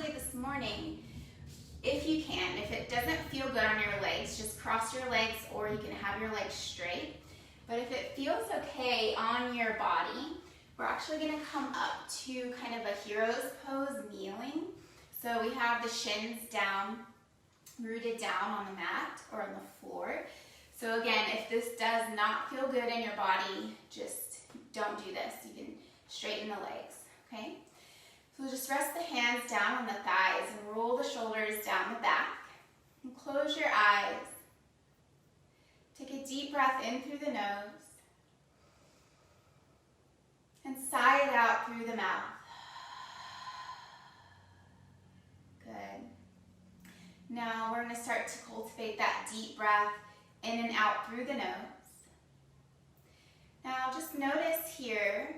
actually this morning, if you can, if it doesn't feel good on your legs, just cross your legs, or you can have your legs straight. But if it feels okay on your body, we're actually gonna come up to kind of a hero's pose, kneeling. So we have the shins down, rooted down on the mat or on the floor. So again, if this does not feel good in your body, just don't do this. You can straighten the legs, okay? So just rest the hands down on the thighs and roll the shoulders down the back. And close your eyes. Take a deep breath in through the nose. And sigh it out through the mouth. Good. Now we're going to start to cultivate that deep breath in and out through the nose. Now just notice here,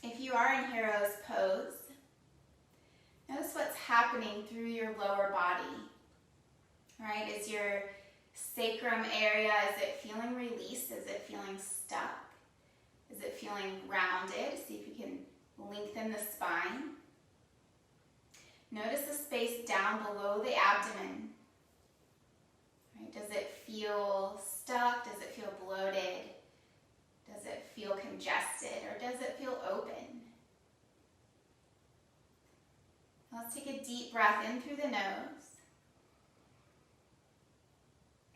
if you are in hero's pose, notice what's happening through your lower body. Right? Is your sacrum area, is it feeling released? Is it feeling stuck? Is it feeling rounded? See if you can lengthen the spine. Notice the space down below the abdomen. Right? Does it feel stuck? Does it feel bloated? Does it feel congested, or does it feel open? Let's take a deep breath in through the nose,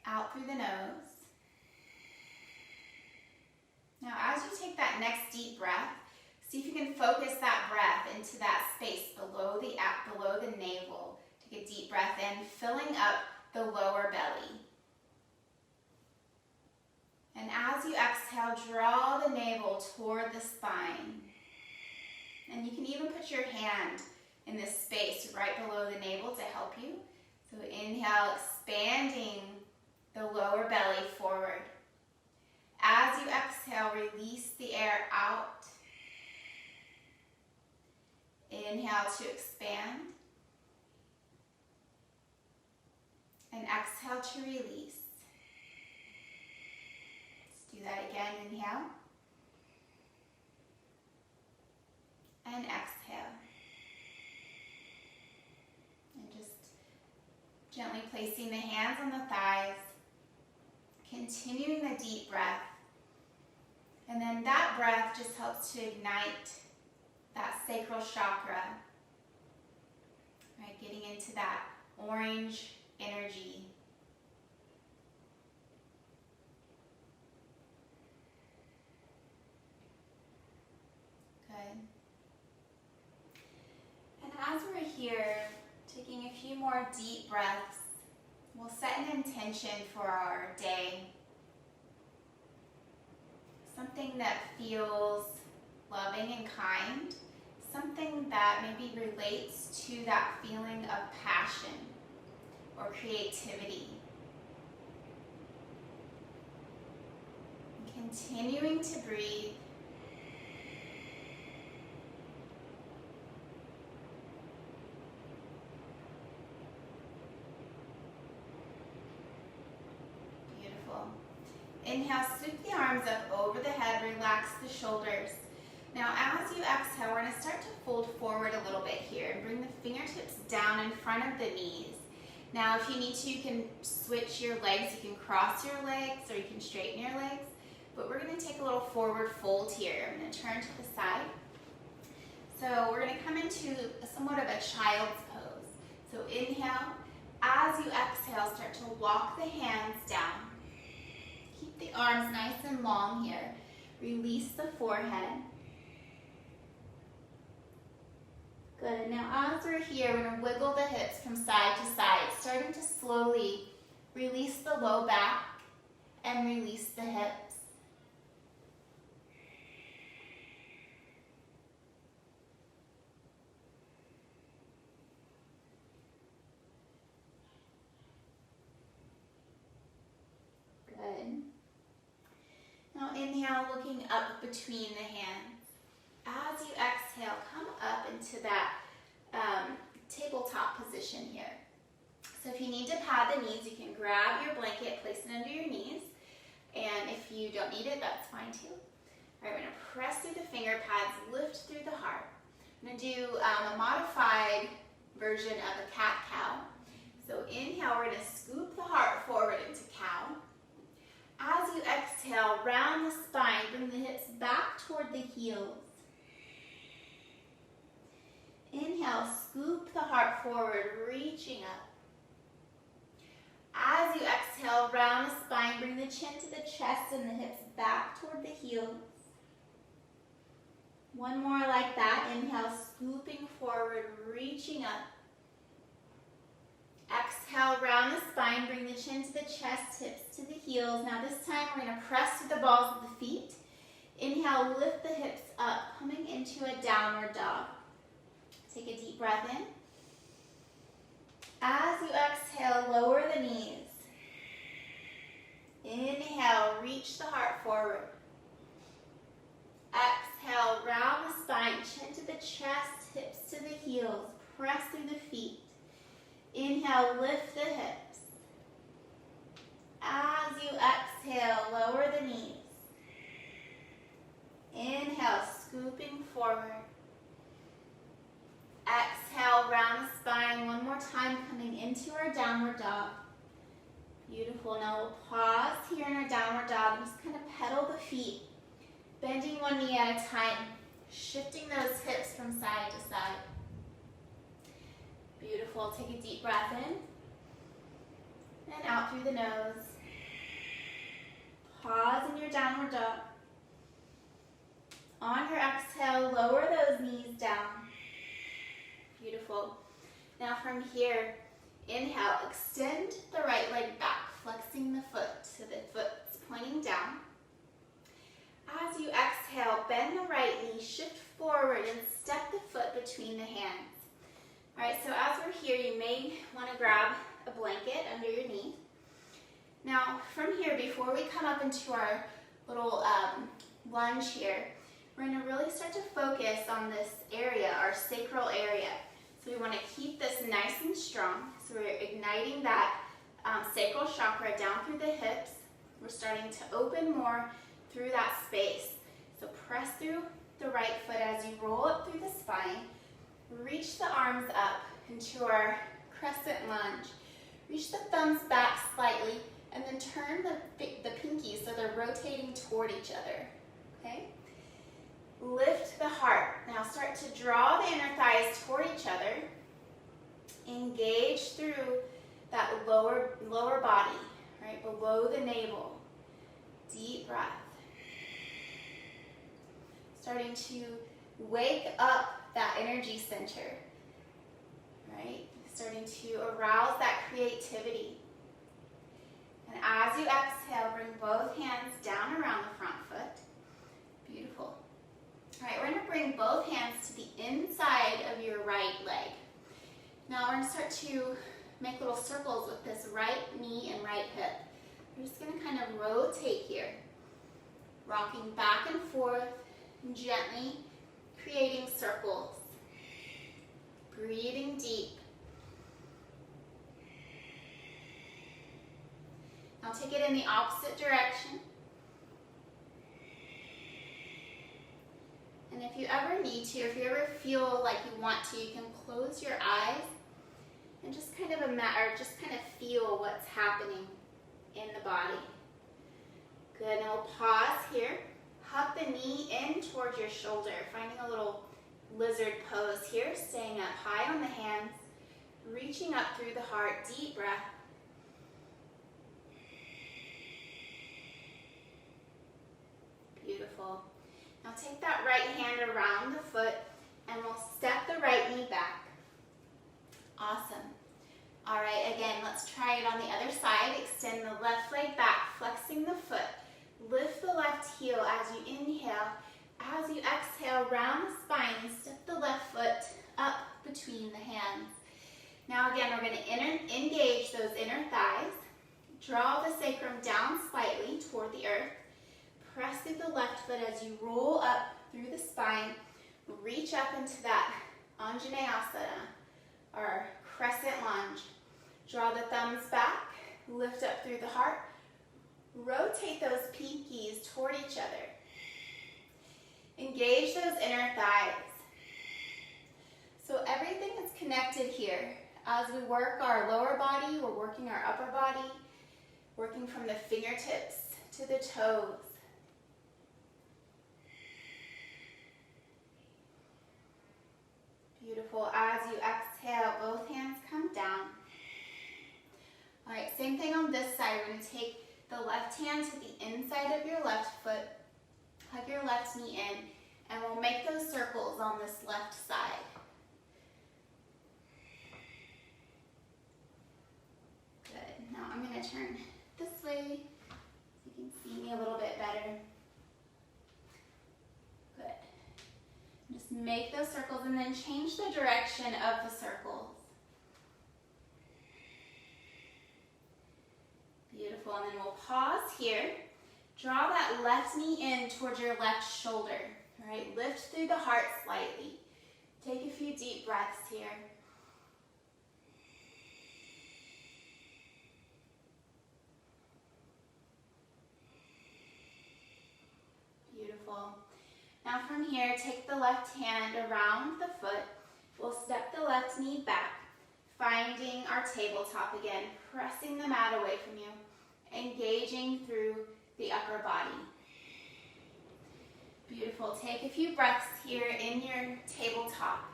out through the nose. Now as you take that next deep breath, see if you can focus that breath into that space below the navel. Take a deep breath in, filling up the lower belly. And as you exhale, draw the navel toward the spine. And you can even put your hand in this space right below the navel to help you. So inhale, expanding the lower belly forward. As you exhale, release the air out. Inhale to expand. And exhale to release. Do that again, inhale. And exhale. And just gently placing the hands on the thighs, continuing the deep breath. And then that breath just helps to ignite that sacral chakra. Right, getting into that orange energy. Good. And as we're here, taking a few more deep breaths, we'll set an intention for our day. Something that feels loving and kind. Something that maybe relates to that feeling of passion or creativity. Continuing to breathe. Beautiful. Inhale, sweep the arms up over the head, relax the shoulders. Now as you exhale, we're going to start to fold forward a little bit here and bring the fingertips down in front of the knees. Now if you need to, you can switch your legs. You can cross your legs or you can straighten your legs. But we're going to take a little forward fold here. I'm going to turn to the side. So we're going to come into somewhat of a child's pose. So inhale. As you exhale, start to walk the hands down. Keep the arms nice and long here. Release the forehead. Good. Now as we're here, we're going to wiggle the hips from side to side, starting to slowly release the low back and release the hips. Good. Now inhale, looking up between the hands. As you exhale, come up into that tabletop position here. So if you need to pad the knees, you can grab your blanket, place it under your knees. And if you don't need it, that's fine too. All right, we're going to press through the finger pads, lift through the heart. I'm going to do a modified version of a cat-cow. So inhale, we're going to scoop the heart forward into cow. As you exhale, round the spine, bring the hips back toward the heels. Inhale, scoop the heart forward, reaching up. As you exhale, round the spine, bring the chin to the chest and the hips back toward the heels. One more like that. Inhale, scooping forward, reaching up. Exhale, round the spine, bring the chin to the chest, hips to the heels. Now this time we're going to press to the balls of the feet. Inhale, lift the hips up, coming into a downward dog. Take a deep breath in. As you exhale, lower the knees. Inhale, reach the heart forward. Exhale, round the spine, chin to the chest, hips to the heels. Press through the feet. Inhale, lift the hips. As you exhale, lower the knees. Inhale, scooping forward. Exhale, round the spine. One more time, coming into our downward dog. Beautiful. Now we'll pause here in our downward dog and just kind of pedal the feet. Bending one knee at a time. Shifting those hips from side to side. Beautiful. Take a deep breath in. And out through the nose. Pause in your downward dog. On your exhale, lower those knees down. Beautiful. Now from here, inhale, extend the right leg back, flexing the foot so the foot's pointing down. As you exhale, bend the right knee, shift forward, and step the foot between the hands. All right, so as we're here, you may want to grab a blanket under your knee. Now, from here, before we come up into our little lunge here, we're going to really start to focus on this area, our sacral area. So we want to keep this nice and strong. So we're igniting that sacral chakra down through the hips. We're starting to open more through that space. So press through the right foot as you roll up through the spine. Reach the arms up into our crescent lunge. Reach the thumbs back slightly and then turn the pinkies so they're rotating toward each other. Okay? Lift the heart. Now start to draw the inner thighs toward each other. Engage through that lower body, right, below the navel. Deep breath. Starting to wake up that energy center, right? Starting to arouse that creativity. And as you exhale, bring both hands down around the front foot. Beautiful. All right, we're going to bring both hands to the inside of your right leg. Now we're going to start to make little circles with this right knee and right hip. We're just going to kind of rotate here, rocking back and forth, and gently creating circles. Breathing deep. Now take it in the opposite direction. And if you ever need to, if you ever feel like you want to, you can close your eyes and just kind of feel what's happening in the body. Good, now we'll pause here. Hug the knee in towards your shoulder, finding a little lizard pose here, staying up high on the hands, reaching up through the heart, deep breath. Beautiful. Now take that right hand around the foot and we'll step the right knee back. Awesome. All right, again, let's try it on the other side. Extend the left leg back, flexing the foot. Lift the left heel as you inhale. As you exhale, round the spine and step the left foot up between the hands. Now again, we're going to engage those inner thighs. Draw the sacrum down slightly toward the earth. Press through the left foot as you roll up through the spine. Reach up into that Anjaneyasana, or crescent lunge. Draw the thumbs back, lift up through the heart. Rotate those pinkies toward each other. Engage those inner thighs. So everything is connected connected here. As we work our lower body, we're working our upper body, working from the fingertips to the toes. Beautiful. As you exhale, both hands come down. All right, same thing on this side. We're going to take the left hand to the inside of your left foot, hug your left knee in, and we'll make those circles on this left side. Good. Now I'm going to turn this way so you can see me a little bit better. Good. Just make those circles and then change the direction of the circles. Beautiful, and then we'll pause here. Draw that left knee in towards your left shoulder. All right, lift through the heart slightly. Take a few deep breaths here. Beautiful. Now from here, take the left hand around the foot. We'll step the left knee back, finding our tabletop again, pressing the mat away from you, engaging through the upper body. Beautiful. Take a few breaths here in your tabletop.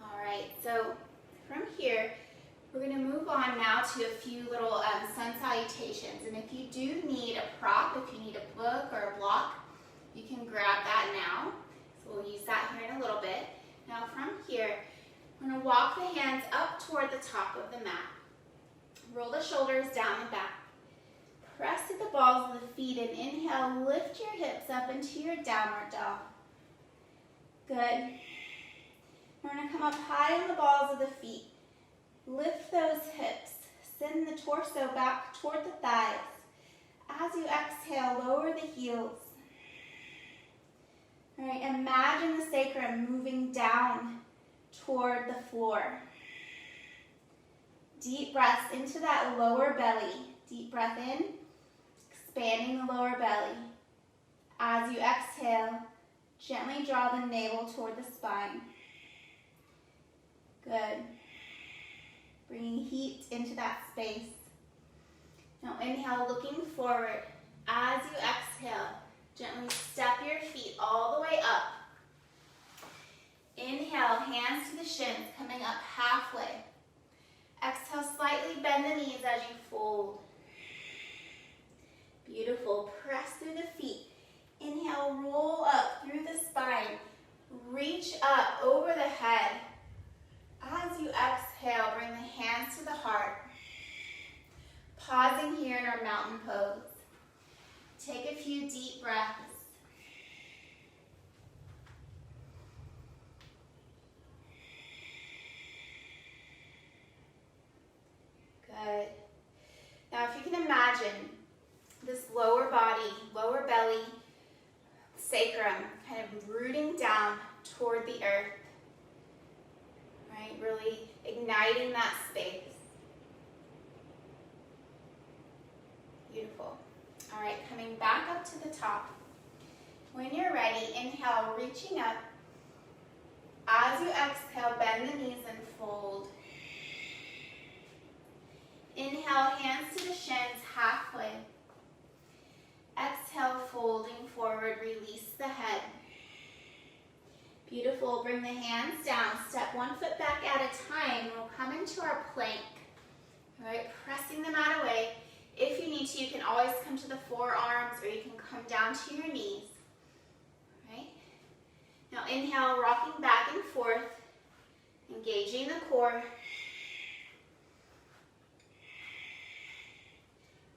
All right, so from here, we're going to move on now to a few little sun salutations. And if you do need a prop, if you need a book or a block, you can grab that now. So we'll use that here in a little bit. Now from here, we're going to walk the hands up toward the top of the mat. Roll the shoulders down the back. Press to the balls of the feet and inhale, lift your hips up into your downward dog. Good. We're going to come up high on the balls of the feet. Lift those hips. Send the torso back toward the thighs. As you exhale, lower the heels. All right, imagine the sacrum moving down toward the floor. Deep breaths into that lower belly. Deep breath in, expanding the lower belly. As you exhale, gently draw the navel toward the spine. Good. Bringing heat into that space. Now inhale, looking forward. As you exhale, gently step your feet all the way up. Inhale, hands to the shins, coming up halfway. Exhale, slightly bend the knees as you fold. Beautiful. Press through the feet. Inhale, roll up through the spine. Reach up over the head. As you exhale, bring the hands to the heart. Pausing here in our mountain pose. Take a few deep breaths. Good. Now if you can imagine this lower body, lower belly, sacrum, kind of rooting down toward the earth. Right? Really igniting that space. Beautiful. All right, coming back up to the top. When you're ready, inhale, reaching up. As you exhale, bend the knees and fold. Inhale, hands to the shins, halfway. Exhale, folding forward, release the head. Beautiful, bring the hands down, step one foot back at a time. We'll come into our plank. All right, pressing the mat away. If you need to, you can always come to the forearms or you can come down to your knees. All right. Now inhale, rocking back and forth, engaging the core.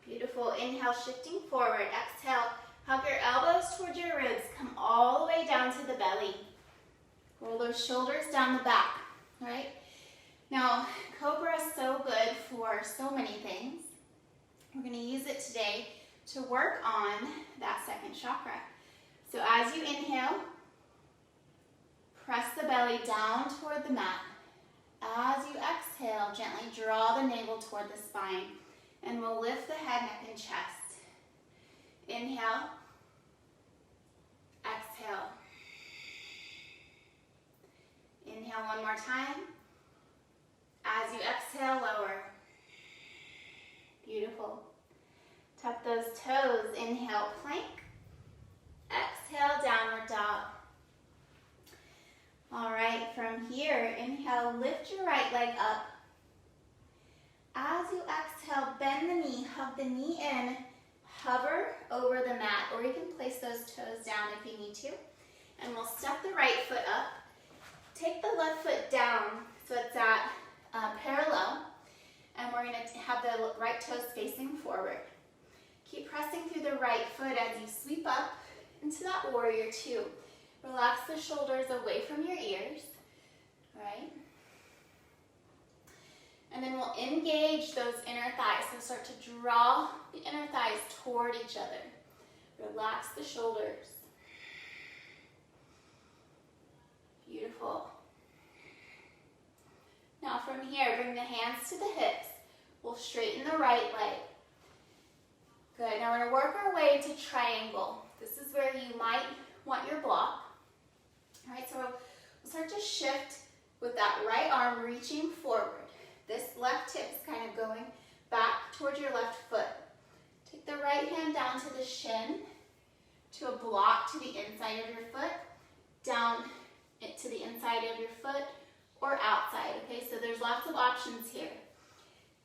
Beautiful. Inhale, shifting forward. Exhale, hug your elbows towards your ribs. Come all the way down to the belly. Roll those shoulders down the back. All right. Now, Cobra is so good for so many things. We're going to use it today to work on that second chakra. So as you inhale, press the belly down toward the mat. As you exhale, gently draw the navel toward the spine. And we'll lift the head, neck, and chest. Inhale. Exhale. Inhale one more time. As you exhale, lower. Beautiful. Tuck those toes. Inhale, plank. Exhale, downward dog. All right, from here, inhale, lift your right leg up. As you exhale, bend the knee, hug the knee in, hover over the mat, or you can place those toes down if you need to. And we'll step the right foot up. Take the left foot down so it's at parallel, and we're going to have the right toes facing forward. Keep pressing through the right foot as you sweep up into that warrior two. Relax the shoulders away from your ears, right? And then we'll engage those inner thighs. So start to draw the inner thighs toward each other. Relax the shoulders. Beautiful. Now from here, bring the hands to the hips. We'll straighten the right leg. Good. Now we're going to work our way to triangle. This is where you might want your block. All right, so we'll start to shift with that right arm reaching forward. This left hip is kind of going back towards your left foot. Take the right hand down to the shin, to a block to the inside of your foot, down to the inside of your foot, or outside, okay? So there's lots of options here.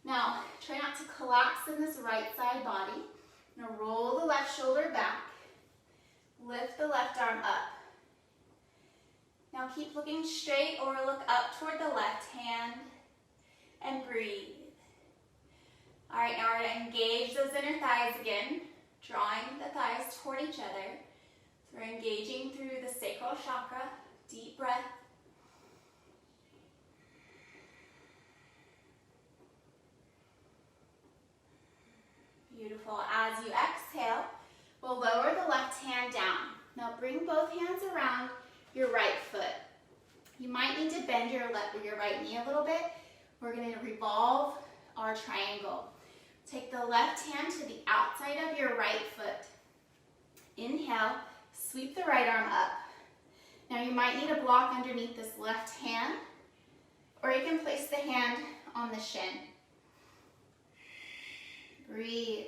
Now, try not to collapse in this right side body. Now roll the left shoulder back. Lift the left arm up. Now keep looking straight or look up toward the left hand and breathe. All right, now we're going to engage those inner thighs again, drawing the thighs toward each other. So we're engaging through the Sacral Chakra. Deep breath. Beautiful. As you exhale, we'll lower the left hand down. Now bring both hands around your right foot. You might need to bend your right knee a little bit. We're going to revolve our triangle. Take the left hand to the outside of your right foot. Inhale, sweep the right arm up. Now you might need a block underneath this left hand, or you can place the hand on the shin. Breathe.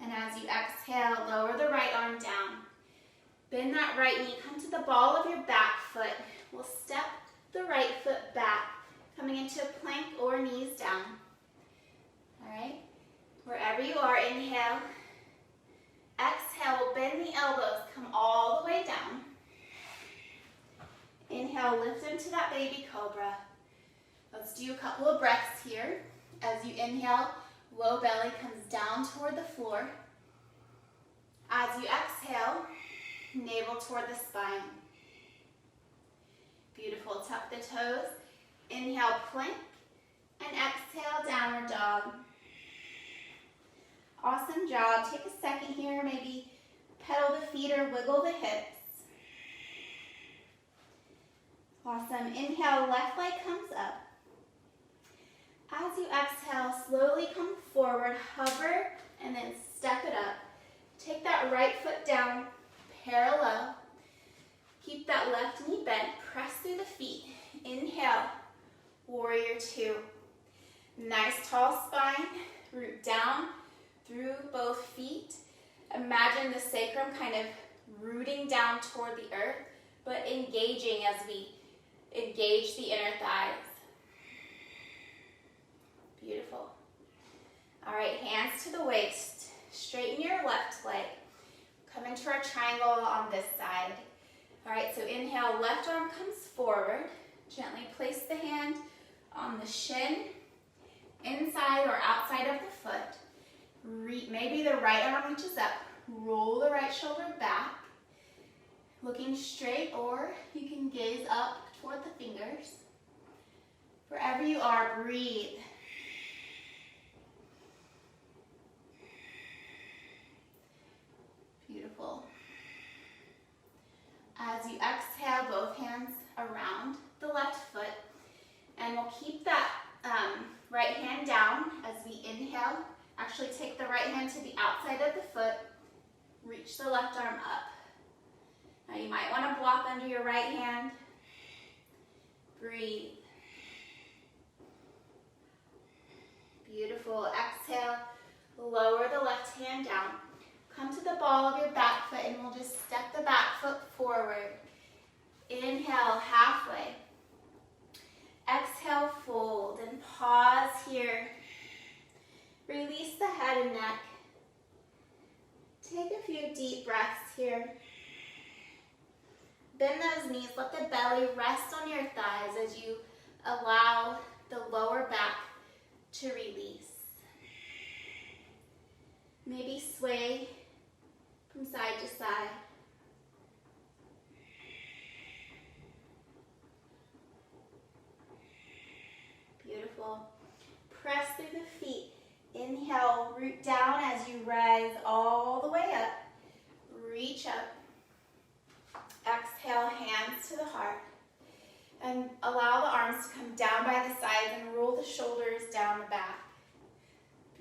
And as you exhale, lower the right arm down. Bend that right knee, come to the ball of your back foot. We'll step the right foot back, coming into a plank or knees down. All right? Wherever you are, inhale. Exhale, we'll bend the elbows, come all the way down. Inhale, lift into that baby cobra. Let's do a couple of breaths here. As you inhale, low belly comes down toward the floor. As you exhale, navel toward the spine. Beautiful. Tuck the toes. Inhale, plank. And exhale, downward dog. Awesome job. Take a second here. Maybe pedal the feet or wiggle the hips. Awesome. Inhale, left leg comes up. As you exhale, slowly come forward, hover, and then step it up. Take that right foot down, parallel. Keep that left knee bent, press through the feet. Inhale, warrior two. Nice tall spine, root down through both feet. Imagine the sacrum kind of rooting down toward the earth, but engaging as we engage the inner thighs. Beautiful. All right, hands to the waist. Straighten your left leg. Come into our triangle on this side. All right, so inhale, left arm comes forward. Gently place the hand on the shin, inside or outside of the foot. Maybe the right arm reaches up. Roll the right shoulder back. Looking straight, or you can gaze up toward the fingers. Wherever you are, breathe. Beautiful. As you exhale, both hands around the left foot, and we'll keep that right hand down as we inhale. Actually take the right hand to the outside of the foot, reach the left arm up. Now you might want to block under your right hand. Breathe. Beautiful. Exhale. Lower the left hand down. Come to the ball of your back foot and we'll just step the back foot forward. Inhale, halfway. Exhale, fold and pause here. Release the head and neck. Take a few deep breaths here. Bend those knees. Let the belly rest on your thighs as you allow the lower back to release. Maybe sway from side to side. Beautiful. Press through the feet. Inhale, root down as you rise all the way up. Reach up. Exhale, hands to the heart. And allow the arms to come down by the sides and roll the shoulders down the back.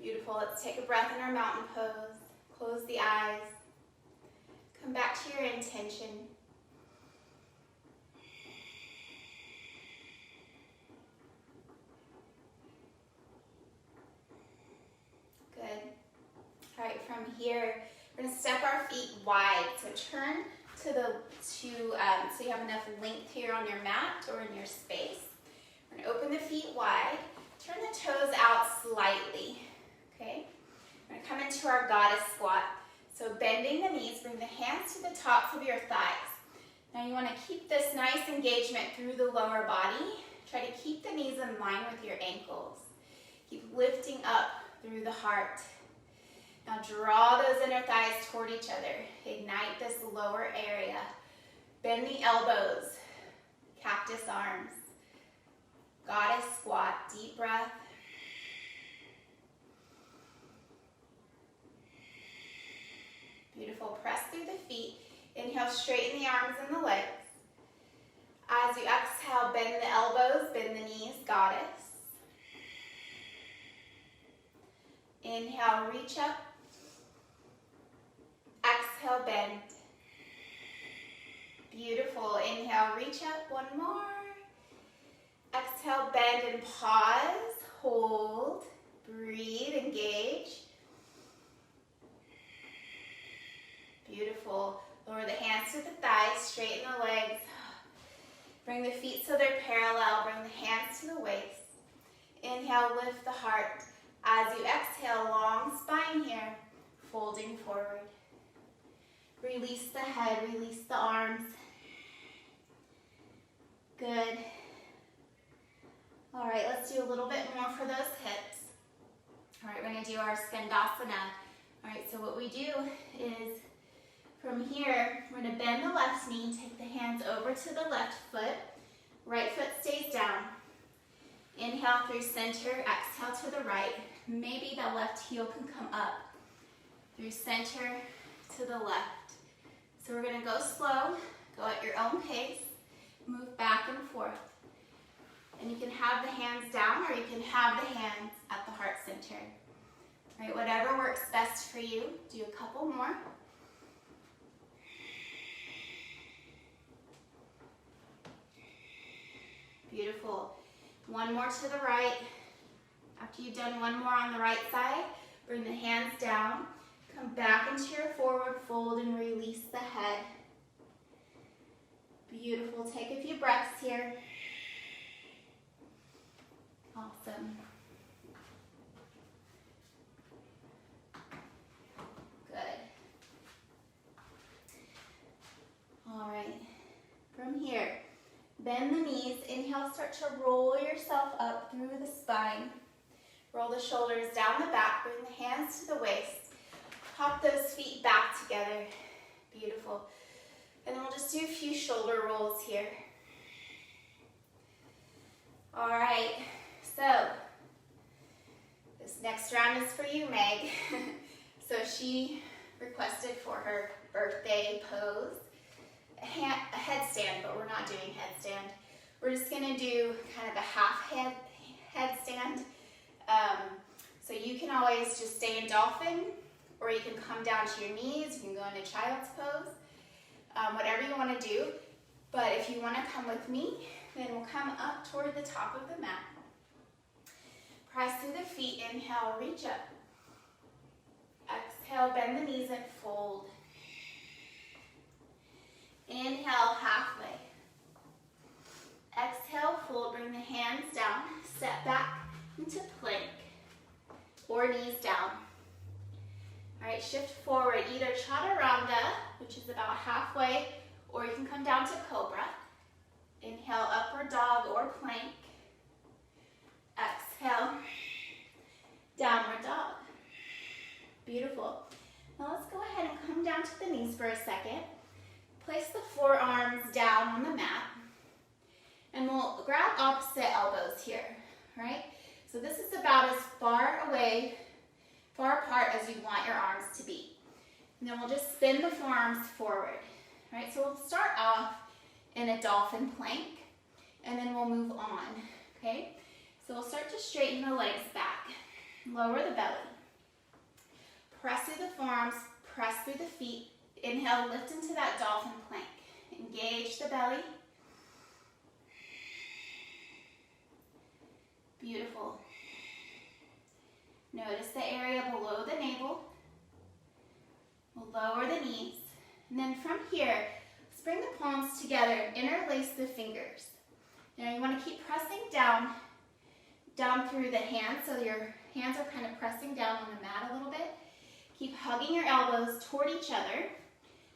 Beautiful. Let's take a breath in our mountain pose. Close the eyes. Come back to your intention. Good. All right, from here, we're going to step our feet wide. So turn so you have enough length here on your mat or in your space. We're going to open the feet wide. Turn the toes out slightly. Okay? We're going to come into our goddess squat. So bending the knees, bring the hands to the tops of your thighs. Now you want to keep this nice engagement through the lower body. Try to keep the knees in line with your ankles. Keep lifting up through the heart. Now draw those inner thighs toward each other. Ignite this lower area. Bend the elbows. Cactus arms. Goddess squat. Deep breath. Beautiful. Press through the feet. Inhale, straighten the arms and the legs. As you exhale, bend the elbows, bend the knees, goddess. Inhale, reach up. Exhale, bend. Beautiful. Inhale, reach up. One more. Exhale, bend and pause. Hold. Breathe, engage. Beautiful. Lower the hands to the thighs, straighten the legs. Bring the feet so they're parallel. Bring the hands to the waist. Inhale, lift the heart. As you exhale, long spine here, folding forward. Release the head, release the arms. Good. All right, let's do a little bit more for those hips. All right, we're going to do our skandasana. All right, so what we do is from here, we're going to bend the left knee, take the hands over to the left foot. Right foot stays down. Inhale through center, exhale to the right. Maybe the left heel can come up. Through center to the left. So we're going to go slow, go at your own pace, move back and forth. And you can have the hands down or you can have the hands at the heart center. All right, whatever works best for you. Do a couple more. Beautiful. One more to the right. After you've done one more on the right side, bring the hands down. Come back into your forward fold and release the head. Beautiful. Take a few breaths here. Awesome. Good. All right. From here, bend the knees. Inhale, start to roll yourself up through the spine. Roll the shoulders down the back. Bring the hands to the waist. Hop those feet back together. Beautiful. And then we'll just do a few shoulder rolls here. All right. So, this next round is for you, Meg. So she requested for her birthday pose a headstand, but we're not doing headstand. We're just going to do kind of a half headstand. So you can always just stay in dolphin, or you can come down to your knees. You can go into child's pose. Whatever you want to do. But if you want to come with me, then we'll come up toward the top of the mat. Press through the feet, inhale, reach up. Exhale, bend the knees and fold. Inhale, halfway. Exhale, fold, bring the hands down, step back into plank or knees down. All right, shift forward, either chaturanga, which is about halfway, or you can come down to cobra. Inhale, upward dog or plank. Exhale, downward dog. Beautiful. Now let's go ahead and come down to the knees for a second. Place the forearms down on the mat. And we'll grab opposite elbows here, right? So this is about as far apart as you want your arms to be. And then we'll just spin the forearms forward, right? So we'll start off in a dolphin plank, and then we'll move on, okay? So we'll start to straighten the legs back. Lower the belly. Press through the forearms, press through the feet. Inhale, lift into that dolphin plank. Engage the belly. Beautiful. Notice the area below the navel. We'll lower the knees. And then from here, let's bring the palms together, interlace the fingers. Now you want to keep pressing down through the hands, so your hands are kind of pressing down on the mat a little bit. Keep hugging your elbows toward each other.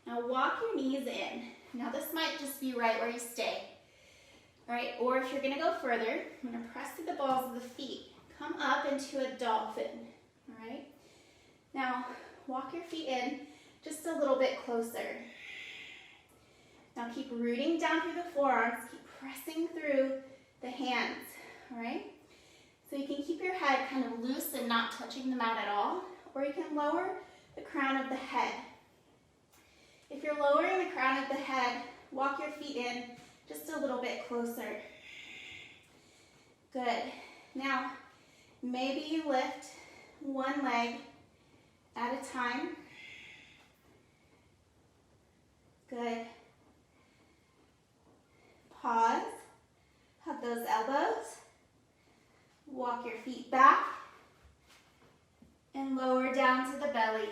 Now walk your knees in. Now this might just be right where you stay. All right, or if you're gonna go further, I'm gonna press through the balls of the feet. Come up into a dolphin, all right? Now, walk your feet in just a little bit closer. Now keep rooting down through the forearms, keep pressing through the hands, all right? So you can keep your head kind of loose and not touching the mat at all, or you can lower the crown of the head. If you're lowering the crown of the head, walk your feet in just a little bit closer. Good. Now, maybe you lift one leg at a time. Good. Pause. Hug those elbows. Walk your feet back. And lower down to the belly.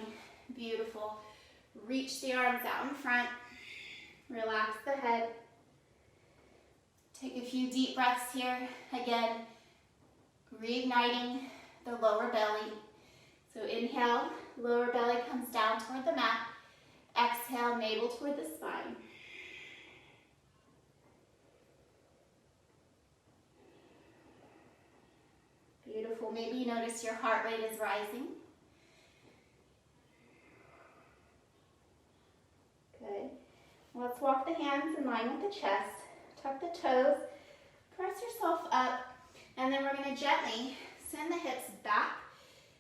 Beautiful. Reach the arms out in front. Relax the head. Take a few deep breaths here. Again, reigniting the lower belly. So inhale, lower belly comes down toward the mat. Exhale, navel toward the spine. Beautiful. Maybe you notice your heart rate is rising. Good. Let's walk the hands in line with the chest. Tuck the toes, press yourself up, and then we're going to gently send the hips back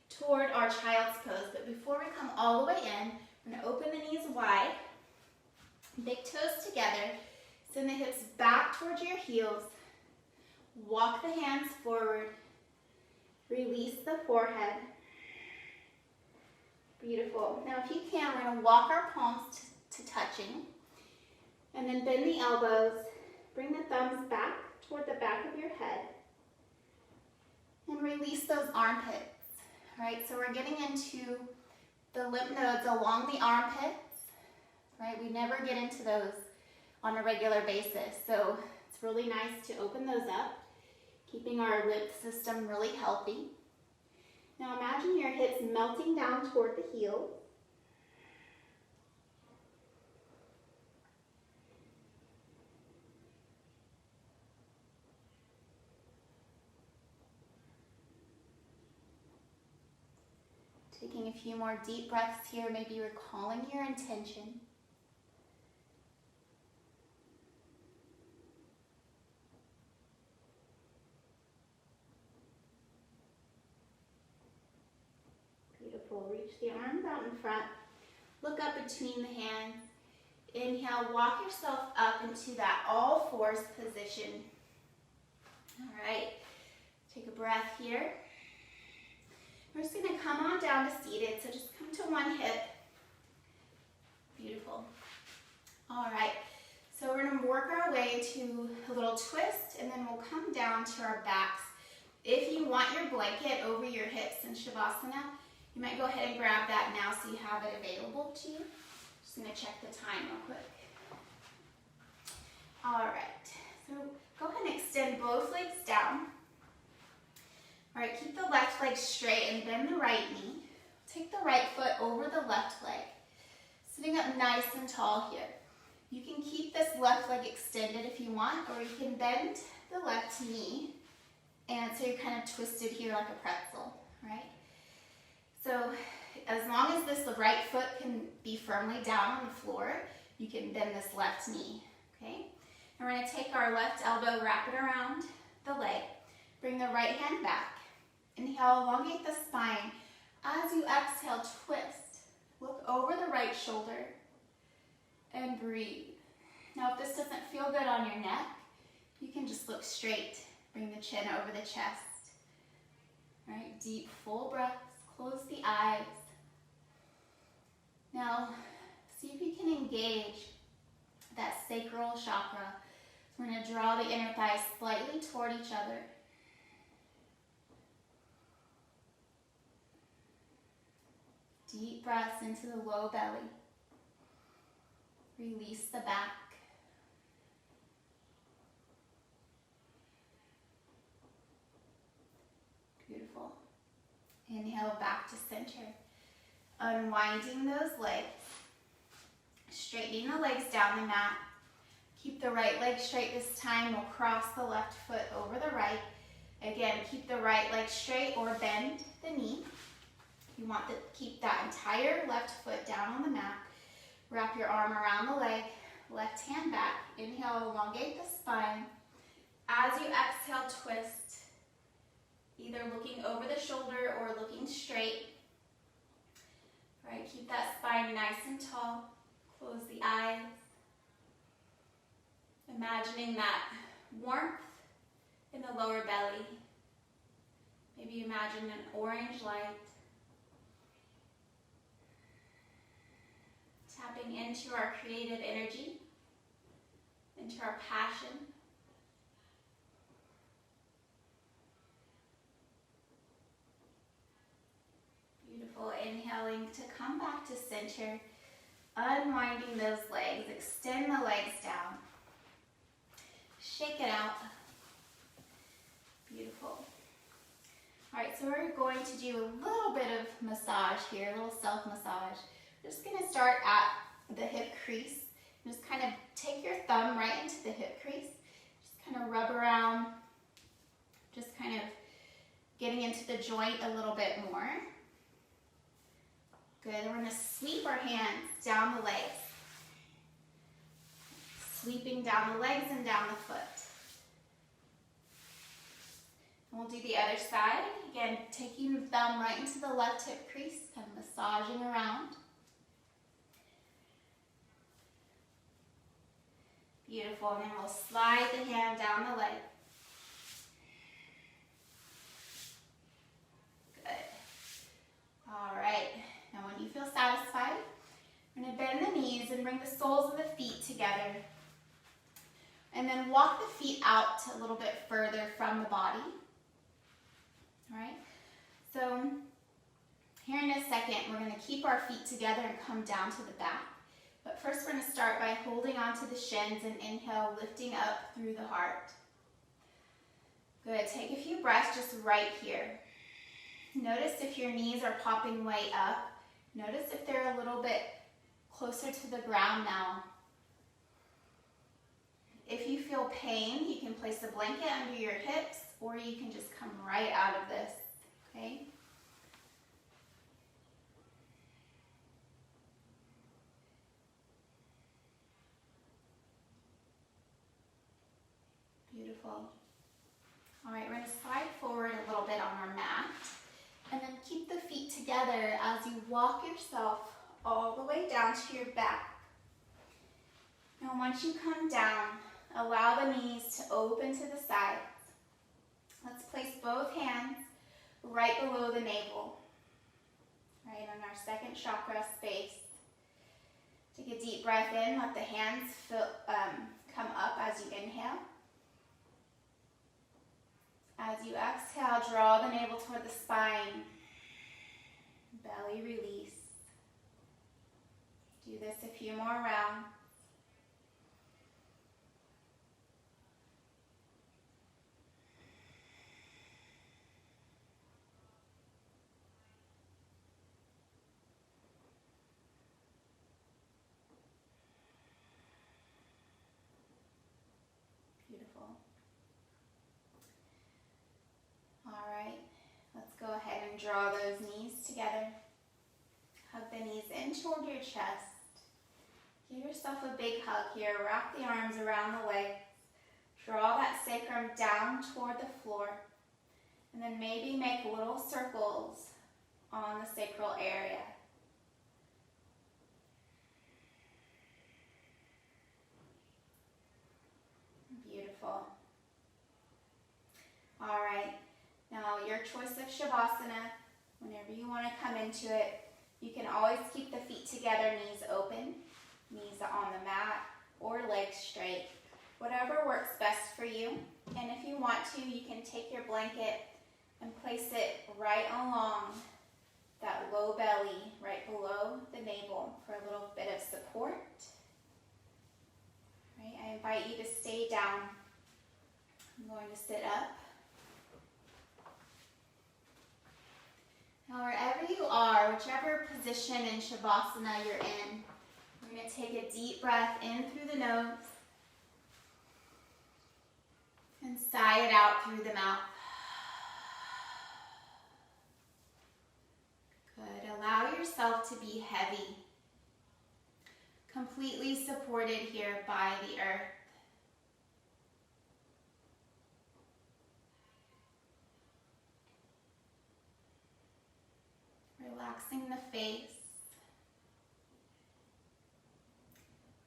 toward our child's pose. But before we come all the way in, we're going to open the knees wide, big toes together, send the hips back towards your heels, walk the hands forward, release the forehead. Beautiful. Now if you can, we're going to walk our palms to touching, and then bend the elbows. Bring the thumbs back toward the back of your head and release those armpits. All right, so we're getting into the lymph nodes along the armpits, right? We never get into those on a regular basis, so it's really nice to open those up, keeping our lymph system really healthy. Now imagine your hips melting down toward the heels. Taking a few more deep breaths here, maybe recalling your intention. Beautiful. Reach the arms out in front. Look up between the hands. Inhale, walk yourself up into that all fours position. All right. Take a breath here. We're just going to come on down to seated, so just come to one hip. Beautiful. All right, So we're going to work our way to a little twist, and then we'll come down to our backs. If you want your blanket over your hips in Shavasana, you might go ahead and grab that now so you have it available to you. Just going to check the time real quick. All right, so go ahead and extend both legs down. All right, keep the left leg straight and bend the right knee. Take the right foot over the left leg, sitting up nice and tall here. You can keep this left leg extended if you want, or you can bend the left knee, and so you're kind of twisted here like a pretzel, right? So as long as this right foot can be firmly down on the floor, you can bend this left knee, okay? And we're going to take our left elbow, wrap it around the leg, bring the right hand back. Inhale, elongate the spine. As you exhale, twist. Look over the right shoulder and breathe. Now, if this doesn't feel good on your neck, you can just look straight. Bring the chin over the chest. All right, deep, full breaths. Close the eyes. Now, see if you can engage that sacral chakra. We're going to draw the inner thighs slightly toward each other. Deep breaths into the low belly. Release the back. Beautiful. Inhale back to center. Unwinding those legs. Straightening the legs down the mat. Keep the right leg straight this time. We'll cross the left foot over the right. Again, keep the right leg straight or bend the knee. You want to keep that entire left foot down on the mat. Wrap your arm around the leg, left hand back. Inhale, elongate the spine. As you exhale, twist. Either looking over the shoulder or looking straight. All right, keep that spine nice and tall. Close the eyes. Imagining that warmth in the lower belly. Maybe imagine an orange light. Tapping into our creative energy, into our passion. Beautiful. Inhaling to come back to center. Unwinding those legs. Extend the legs down. Shake it out. Beautiful. All right, so we're going to do a little bit of massage here, a little self-massage. We're just going to start at the hip crease. Just kind of take your thumb right into the hip crease. Just kind of rub around. Just kind of getting into the joint a little bit more. Good. We're going to sweep our hands down the legs. Sweeping down the legs and down the foot. And we'll do the other side. Again, taking the thumb right into the left hip crease, kind of massaging around. Beautiful. And then we'll slide the hand down the leg. Good. All right. Now when you feel satisfied, we're going to bend the knees and bring the soles of the feet together. And then walk the feet out a little bit further from the body. All right. So here in a second, we're going to keep our feet together and come down to the back. But first we're going to start by holding onto the shins and inhale, lifting up through the heart. Good. Take a few breaths just right here. Notice if your knees are popping way up. Notice if they're a little bit closer to the ground now. If you feel pain, you can place a blanket under your hips, or you can just come right out of this, okay? Beautiful. All right, we're going to slide forward a little bit on our mat, and then keep the feet together as you walk yourself all the way down to your back. Now once you come down, allow the knees to open to the sides. Let's place both hands right below the navel, right on our second chakra space. Take a deep breath in. Let the hands come up as you inhale. As you exhale, draw the navel toward the spine. Belly release. Do this a few more rounds. Beautiful. All right, let's go ahead and draw those knees together. Hug the knees in toward your chest. Give yourself a big hug here. Wrap the arms around the legs. Draw that sacrum down toward the floor. And then maybe make little circles on the sacral area. Beautiful. All right. Now your choice of Shavasana, whenever you want to come into it, you can always keep the feet together, knees open, knees on the mat, or legs straight. Whatever works best for you. And if you want to, you can take your blanket and place it right along that low belly, right below the navel for a little bit of support. Right, I invite you to stay down. I'm going to sit up. Now wherever you are, whichever position in Shavasana you're in, we're going to take a deep breath in through the nose and sigh it out through the mouth. Good. Allow yourself to be heavy, completely supported here by the earth. Relaxing the face,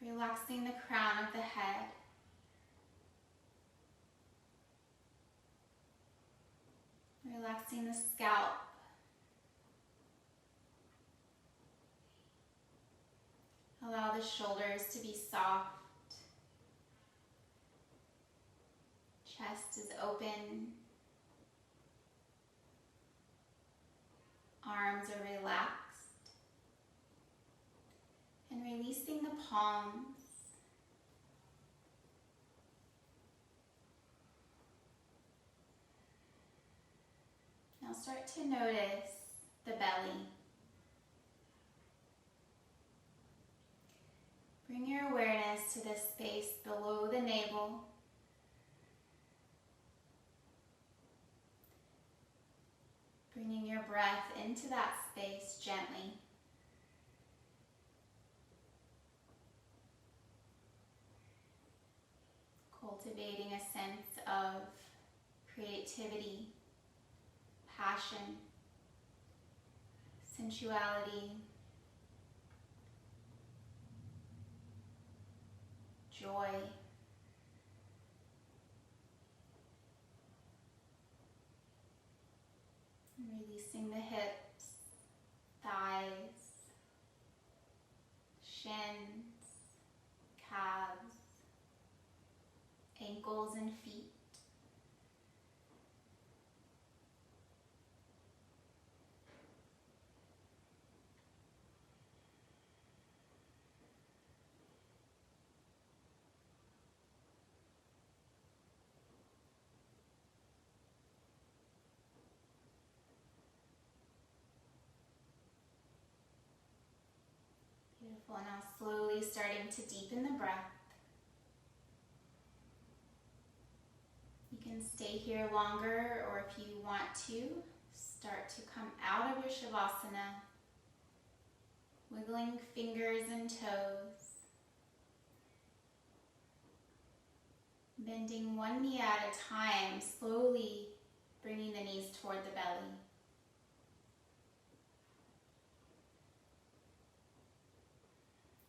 relaxing the crown of the head. Relaxing the scalp. Allow the shoulders to be soft. Chest is open. Arms are relaxed. And releasing the palms. Now start to notice the belly. Bring your awareness to the space below the navel. Bringing your breath into that space gently. Cultivating a sense of creativity, passion, sensuality, joy. And releasing the hips, thighs, shins, calves, ankles and feet. Beautiful. Now slowly starting to deepen the breath. You can stay here longer, or if you want to, start to come out of your Shavasana, wiggling fingers and toes, bending one knee at a time, slowly bringing the knees toward the belly.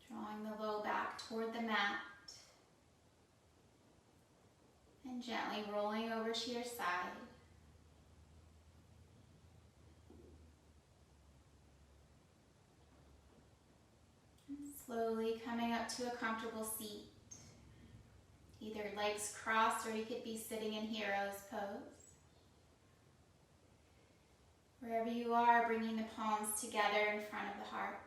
Drawing the low back toward the mat. And gently rolling over to your side. And Slowly coming up to a comfortable seat. Either legs crossed, or you could be sitting in hero's pose. Wherever you are, bringing the palms together in front of the heart.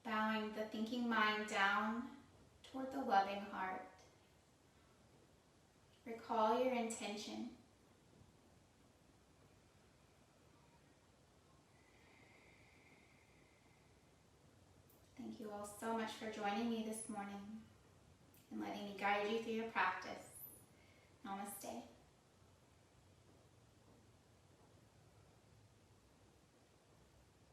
Bowing the thinking mind down toward the loving heart. Recall your intention. Thank you all so much for joining me this morning and letting me guide you through your practice. Namaste.